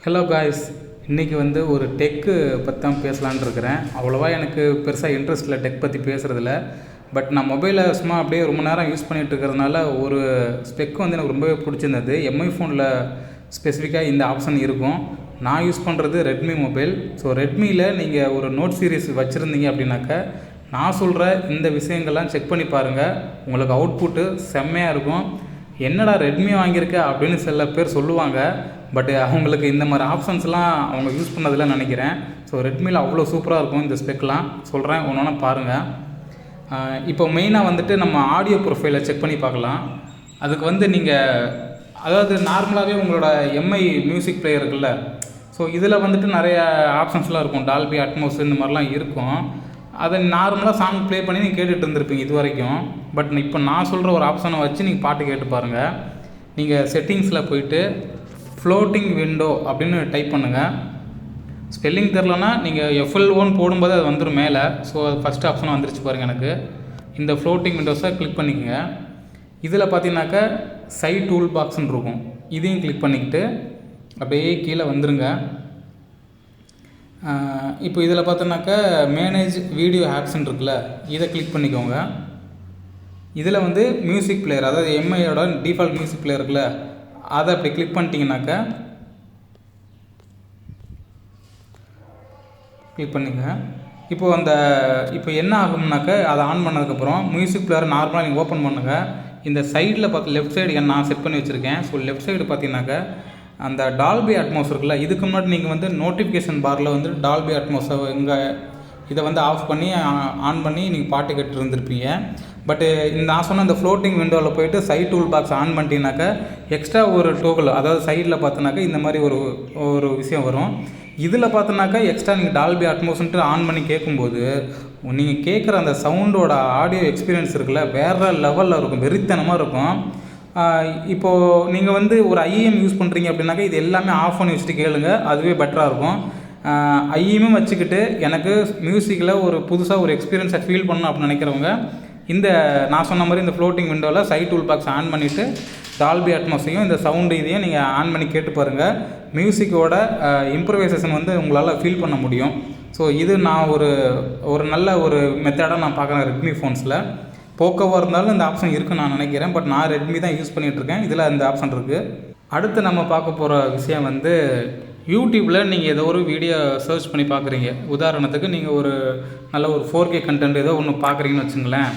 Hello guys, இன்றைக்கி வந்து ஒரு டெக்கு பற்றி தான் பேசலான்னு இருக்கிறேன். அவ்வளோவா எனக்கு பெருசாக இன்ட்ரெஸ்ட் இல்லை டெக் பற்றி பேசுகிறதுல. பட் நான் மொபைலை சும்மா அப்படியே ரொம்ப நேரம் யூஸ் பண்ணிகிட்டு இருக்கிறதுனால ஒரு ஸ்பெக் வந்து எனக்கு ரொம்பவே பிடிச்சிருந்தது. எம்ஐ ஃபோனில் ஸ்பெசிஃபிக்காக இந்த ஆப்ஷன் இருக்கும். நான் யூஸ் பண்ணுறது ரெட்மி மொபைல். ஸோ ரெட்மியில் நீங்கள் ஒரு நோட் சீரிஸ் வச்சுருந்தீங்க அப்படின்னாக்கா நான் சொல்கிற இந்த விஷயங்கள்லாம் செக் பண்ணி பாருங்கள். உங்களுக்கு அவுட்புட்டு செம்மையாக இருக்கும். என்னடா ரெட்மி வாங்கியிருக்க அப்படின்னு சில பேர் சொல்லுவாங்க. பட் அவங்களுக்கு இந்த மாதிரி ஆப்ஷன்ஸ்லாம் அவங்க யூஸ் பண்ணதில்லை நினைக்கிறேன். ஸோ ரெட்மியில் அவ்வளோ சூப்பராக இருக்கும் இந்த ஸ்பெக்லாம். சொல்கிறேன், ஒன்று ஒன்றா பாருங்கள். இப்போ மெயினாக வந்துட்டு நம்ம ஆடியோ ப்ரொஃபைலை செக் பண்ணி பார்க்கலாம். அதுக்கு வந்து நீங்கள் அதாவது நார்மலாகவே உங்களோட எம்ஐ மியூசிக் பிளேயர் இருக்குல்ல, ஸோ இதில் வந்துட்டு நிறைய ஆப்ஷன்ஸ்லாம் இருக்கும். டால்பி அட்மோஸ் இந்த மாதிரிலாம் இருக்கும். அதை நார்மலாக சாங் ப்ளே பண்ணி நீங்கள் கேட்டுகிட்டு இருந்திருப்பீங்க இது வரைக்கும். பட் இப்போ நான் சொல்கிற ஒரு ஆப்ஷனை வச்சு நீங்கள் பாட்டு கேட்டு பாருங்கள். நீங்கள் செட்டிங்ஸில் போயிட்டு ஃப்ளோட்டிங் விண்டோ அப்படின்னு டைப் பண்ணுங்கள். ஸ்பெல்லிங் தெரிலனா நீங்கள் FL1 போடும்போது அது வந்துடும் மேலே. ஸோ அது ஃபஸ்ட் ஆப்ஷன் வந்துருச்சு பாருங்கள். எனக்கு இந்த ஃப்ளோட்டிங் விண்டோஸை கிளிக் பண்ணிக்கோங்க. இதில் பார்த்தீங்கன்னாக்கா சைட் டூல் பாக்ஸ்ன்னு இருக்கும். இதையும் கிளிக் பண்ணிக்கிட்டு அப்படியே கீழே வந்துருங்க. இப்போ இதில் பார்த்தோன்னாக்கா மேனேஜ் வீடியோ ஆப்ஸ்ன்னு இருக்குல்ல, இதை கிளிக் பண்ணிக்கோங்க. இதில் வந்து மியூசிக் பிளேயர், அதாவது எம்ஐயோட டிஃபால்ட் மியூசிக் பிளேயர் இருக்குல்ல, அதை அப்படி கிளிக் பண்ணிட்டீங்கன்னாக்கா கிளிக் பண்ணிங்க. இப்போ என்ன ஆகும்னாக்கா அதை ஆன் பண்ணதுக்கப்புறம் மியூசிக் பிளேயர் நார்மலாக நீங்கள் ஓப்பன் பண்ணுங்கள். இந்த சைடில் பார்த்து லெஃப்ட் சைடு நான் செட் பண்ணி வச்சுருக்கேன். ஸோ லெஃப்ட் சைடு பார்த்தீங்கன்னாக்கா அந்த டால்பி அட்மோஸ் இருக்குல்ல, இதுக்கு முன்னாடி நீங்கள் வந்து நோட்டிஃபிகேஷன் பாரில் வந்து டால்பி அட்மோஸை இதை வந்து ஆஃப் பண்ணி ஆன் பண்ணி நீங்கள் பாட்டு கேட்டு இருந்திருப்பீங்க. பட்டு நான் சொன்ன இந்த ஃப்ளோட்டிங் விண்டோவில் போய்ட்டு சைட் டூல் பாக்ஸ் ஆன் பண்ணிட்டீங்கனாக்கா எக்ஸ்ட்ரா ஒரு டோக்கிள், அதாவது சைடில் பார்த்தோன்னாக்கா இந்த மாதிரி ஒரு விஷயம் வரும். இதில் பார்த்தோன்னாக்கா எக்ஸ்ட்ரா நீங்கள் டால்பி அட்மோஸ்ன்ட்டு ஆன் பண்ணி கேட்கும்போது நீங்கள் கேட்குற அந்த சவுண்டோட ஆடியோ எக்ஸ்பீரியன்ஸ் இருக்குல்ல, வேறு லெவலில் இருக்கும், வெறித்தனமாக இருக்கும். இப்போது நீங்கள் வந்து ஒரு ஐஎம் யூஸ் பண்ணுறீங்க அப்படின்னாக்கா இது எல்லாமே ஆஃப் பண்ணி வச்சுட்டு கேளுங்க, அதுவே பெட்டராக இருக்கும். ஐஎம்மும் வச்சுக்கிட்டு எனக்கு மியூசிக்கில் ஒரு புதுசாக ஒரு எக்ஸ்பீரியன்ஸை ஃபீல் பண்ணணும் அப்படின்னு நினைக்கிறவங்க இந்த நான் சொன்ன மாதிரி இந்த ஃப்ளோட்டிங் விண்டோவில் சைட் டூல் பாக்ஸ் ஆன் பண்ணிவிட்டு டால்பி அட்மாஸையும் இந்த சவுண்டு இதையும் நீங்கள் ஆன் பண்ணி கேட்டு பாருங்கள். மியூசிக்கோட இம்ப்ரவைசேஷன் வந்து உங்களால் ஃபீல் பண்ண முடியும். ஸோ இது நான் ஒரு நல்ல ஒரு மெத்தடாக நான் பார்க்குறேன். ரெட்மி ஃபோன்ஸில் போக்கோவாக இருந்தாலும் இந்த ஆப்ஷன் இருக்குன்னு நான் நினைக்கிறேன். பட் நான் ரெட்மி தான் யூஸ் பண்ணிகிட்ருக்கேன். இதில் இந்த ஆப்ஷன் இருக்குது. அடுத்து நம்ம பார்க்க போகிற விஷயம் வந்து யூடியூப்பில் நீங்கள் ஏதோ ஒரு வீடியோ சர்ச் பண்ணி பார்க்குறீங்க. உதாரணத்துக்கு நீங்கள் ஒரு நல்ல ஒரு 4K கண்டென்ட் ஏதோ ஒன்று பார்க்குறீங்கன்னு வச்சுங்களேன்.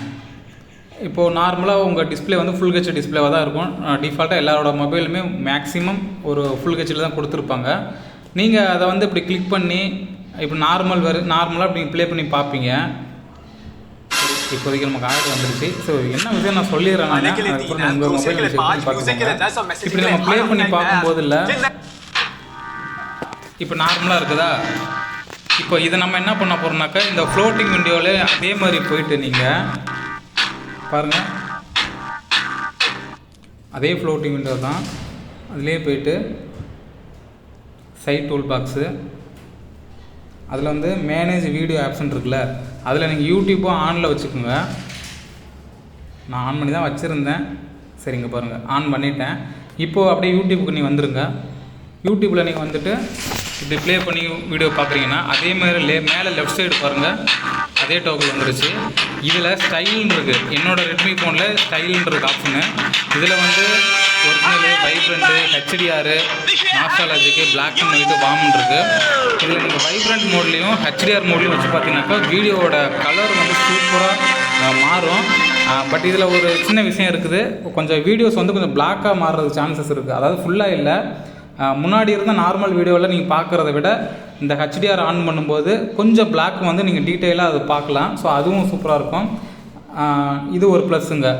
இப்போது நார்மலாக உங்கள் டிஸ்பிளே வந்து ஃபுல் ஹெச் டிஸ்பிளேவாக தான் இருக்கும். டிஃபால்ட்டாக எல்லாரோட மொபைலுமே மேக்ஸிமம் ஒரு ஃபுல் ஹெச்சில் தான் கொடுத்துருப்பாங்க. நீங்கள் அதை வந்து இப்படி கிளிக் பண்ணி இப்போ நார்மலாக இப்படி ப்ளே பண்ணி பார்ப்பீங்க. இப்போதைக்கு நமக்கு ஆர்டர் வந்துடுச்சு. ஸோ என்ன விஷயம் நான் சொல்லிடுறேன். நான் உங்கள் மொபைல் இப்படி நம்ம ப்ளே பண்ணி பார்க்கும்போது இல்லை, இப்போ நார்மலாக இருக்குதா. இப்போ இதை நம்ம என்ன பண்ண போகிறோம்னாக்கா இந்த ஃப்ளோட்டிங் விண்டோவில் அதே மாதிரி போயிட்டு நீங்கள் பாருங்கள், அதே ஃப்ளோட்டிங் விண்டோ தான், அதிலே போயிட்டு சைட் டூல் பாக்ஸு, அதில் வந்து மேனேஜ் வீடியோ ஆப்ஷன் இருக்குல்ல, அதில் நீங்கள் யூடியூப்பும் ஆனில் வச்சுக்கோங்க. நான் ஆன் பண்ணி தான் வச்சுருந்தேன். சரிங்க, பாருங்கள் ஆன் பண்ணிட்டேன். இப்போது அப்படியே யூடியூப்புக்கு நீ வந்துடுங்க. யூடியூப்பில் நீங்கள் வந்துட்டு இப்படி ப்ளே பண்ணி வீடியோ பார்க்குறீங்கன்னா அதே மாதிரி மேலே லெஃப்ட் சைடு பாருங்கள், அதே டோக்கல் வந்துடுச்சு. இதில் ஸ்டைல்னு இருக்குது. என்னோடய ரெட்மி ஃபோனில் ஸ்டைல்ன்றது ஆப்ஷனு. இதில் வந்து original, vibrant, HDR, nostalgic, black and white, வார்ம்னு இருக்குது. இதில் நீங்கள் வைப்ரண்ட் மோட்லேயும் HDR மோட்லேயும் வச்சு பார்த்தீங்கன்னாக்கா வீடியோவோட கலர் வந்து சூப்பராக மாறும். பட் இதில் ஒரு சின்ன விஷயம் இருக்குது. கொஞ்சம் வீடியோஸ் வந்து கொஞ்சம் பிளாக்காக மாறுறது சான்சஸ் இருக்குது. அதாவது ஃபுல்லாக இல்லை, முன்னாடி இருந்த நார்மல் வீடியோவில் நீங்கள் பார்க்குறத விட இந்த HDR ஆன் பண்ணும்போது கொஞ்சம் பிளாக் வந்து நீங்கள் டீட்டெயிலாக அது பார்க்கலாம். ஸோ அதுவும் சூப்பராக இருக்கும். இது ஒரு ப்ளஸ்ஸுங்க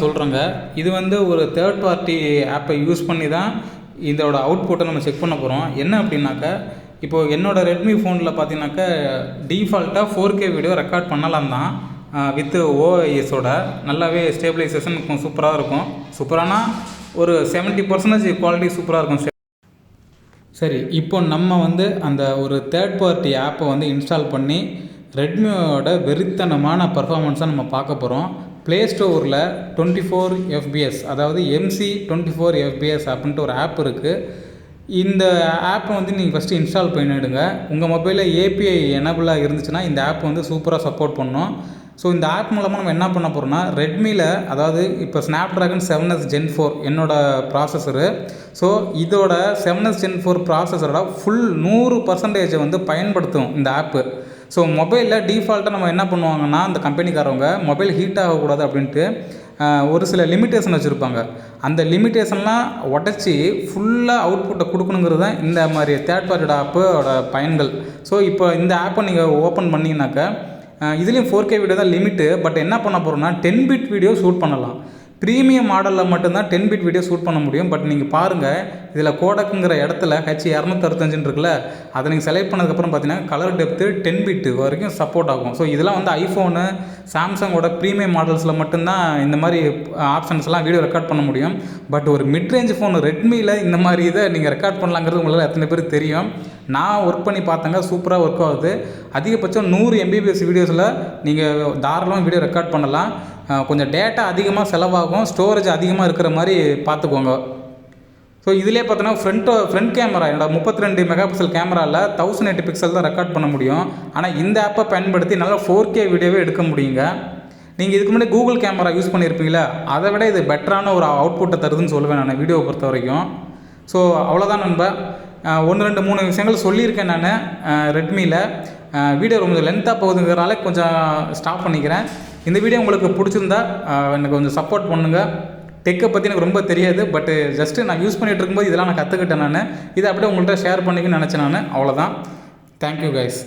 சொல்கிறேங்க. இது வந்து ஒரு தேர்ட் பார்ட்டி ஆப்பை யூஸ் பண்ணி தான் இதோட அவுட்புட்டை நம்ம செக் பண்ண போகிறோம். என்ன அப்படின்னாக்கா இப்போது என்னோடய ரெட்மி ஃபோனில் பார்த்தீங்கன்னாக்கா டிஃபால்ட்டாக 4K வீடியோ ரெக்கார்ட் பண்ணலாம் தான் வித் OISோட. நல்லாவே ஸ்டேபிளைசேஷன் சூப்பராக இருக்கும். சூப்பரானா ஒரு 70% குவாலிட்டி சூப்பராக இருக்கும். சரி, இப்போ நம்ம வந்து அந்த ஒரு தேர்ட் பார்ட்டி ஆப்பை வந்து இன்ஸ்டால் பண்ணி ரெட்மியோட வெறித்தனமான பர்ஃபார்மன்ஸை நம்ம பார்க்க போகிறோம். ப்ளே ஸ்டோரில் 24 FPS, அதாவது MC 24 FPS அப்படின்ட்டு ஒரு ஆப் இருக்குது. இந்த ஆப்பை வந்து நீங்கள் ஃபஸ்ட்டு இன்ஸ்டால் பண்ணிவிடுங்க. உங்கள் மொபைலில் ஏபிஐ எனபிளாக இருந்துச்சுன்னா இந்த ஆப் வந்து சூப்பராக சப்போர்ட் பண்ணும். ஸோ இந்த ஆப் மூலமாக நம்ம என்ன பண்ண போகிறோம்னா, ரெட்மியில் அதாவது இப்போ ஸ்னாப்ட்ராகன் 7S Gen 4 என்னோடய ப்ராசஸரு. ஸோ இதோட 7S Gen 4 ப்ராசஸரோட ஃபுல் 100% வந்து பயன்படுத்தும் இந்த ஆப்பு. ஸோ மொபைலில் டிஃபால்ட்டாக நம்ம என்ன பண்ணுவாங்கன்னா, அந்த கம்பெனிக்காரவங்க மொபைல் ஹீட் ஆகக்கூடாது அப்படின்ட்டு ஒரு சில லிமிட்டேஷன் வச்சுருப்பாங்க. அந்த லிமிட்டேஷன்லாம் உடச்சி ஃபுல்லாக அவுட்புட்டை கொடுக்கணுங்கிறது தான் இந்த மாதிரி தேர்ட் பார்ட்டியோட ஆப்போட பயன்கள். ஸோ இப்போ இந்த ஆப்பை நீங்கள் ஓப்பன் பண்ணிங்கனாக்கா இதுலேயும் 4K வீடியோ தான் லிமிட்டு. பட் என்ன பண்ண போகிறோம்னா 10 பிட் வீடியோ ஷூட் பண்ணலாம். ப்ரீமியம் மாடலில் மட்டும்தான் 10 பிட் வீடியோ ஷூட் பண்ண முடியும். பட் நீங்கள் பாருங்கள், இதில் கோடக்குங்கிற இடத்துல H265 இருக்குல்ல, அதை நீங்கள் செலக்ட் பண்ணதுக்கப்புறம் பார்த்தீங்கன்னா கலர் டெப்த்து 10 பிட் வரைக்கும் சப்போர்ட் ஆகும். ஸோ இதெல்லாம் வந்து ஐஃபோனு சாம்சங்கோட ப்ரீமியம் மாடல்ஸில் மட்டும்தான் இந்த மாதிரி ஆப்ஷன்ஸ்லாம் வீடியோ ரெக்கார்ட் பண்ண முடியும். பட் ஒரு மிட்ரேஞ்ச் ஃபோன் ரெட்மியில் இந்த மாதிரி இதை நீங்கள் ரெக்கார்ட் பண்ணலாங்கிறது உங்களுக்கு எத்தனை பேர் தெரியும்? நான் ஒர்க் பண்ணி பார்த்தேங்க, சூப்பராக ஒர்க் ஆகுது. அதிகபட்சம் 100 MBPS வீடியோஸில் நீங்கள் தாராளமாக வீடியோ ரெக்கார்ட் பண்ணலாம். கொஞ்சம் டேட்டா அதிகமாக செலவாகும், ஸ்டோரேஜ் அதிகமாக இருக்கிற மாதிரி பார்த்துக்கோங்க. ஸோ இதிலே பார்த்தோன்னா ஃப்ரண்ட் கேமரா என்னோட 32 மெகாபிக்சல் கேமராவில் 1080 பிக்சல் தான் ரெக்கார்ட் பண்ண முடியும். ஆனால் இந்த ஆப்பை பயன்படுத்தி நல்லா 4K வீடியோவே எடுக்க முடியுங்க. நீங்கள் இதுக்கு முன்னாடி கூகுள் கேமரா யூஸ் பண்ணியிருப்பீங்களா, அதை விட இது பெட்டரான ஒரு அவுட்புட்டை தருதுன்னு சொல்லுவேன் நான் வீடியோவை பொறுத்த வரைக்கும். ஸோ அவ்வளோதான் நண்பா. 1 2 3 விஷயங்கள் சொல்லியிருக்கேன் நான் ரெட்மியில். வீடியோ ரொம்ப லென்த்தாக போகுதுங்கிறனால கொஞ்சம் ஸ்டாப் பண்ணிக்கிறேன். இந்த வீடியோ உங்களுக்கு பிடிச்சிருந்தா எனக்கு கொஞ்சம் சப்போர்ட் பண்ணுங்கள். டெக்கை பற்றி எனக்கு ரொம்ப தெரியாது, பட்டு ஜஸ்ட்டு நான் யூஸ் பண்ணிகிட்டு இருக்கும்போது இதெல்லாம் நான் கற்றுக்கிட்டேன். நான் இதை அப்படியே உங்கள்கிட்ட ஷேர் பண்ணிக்கணும்னு நினச்சேன் நான். அவ்வளோதான். Thank you guys.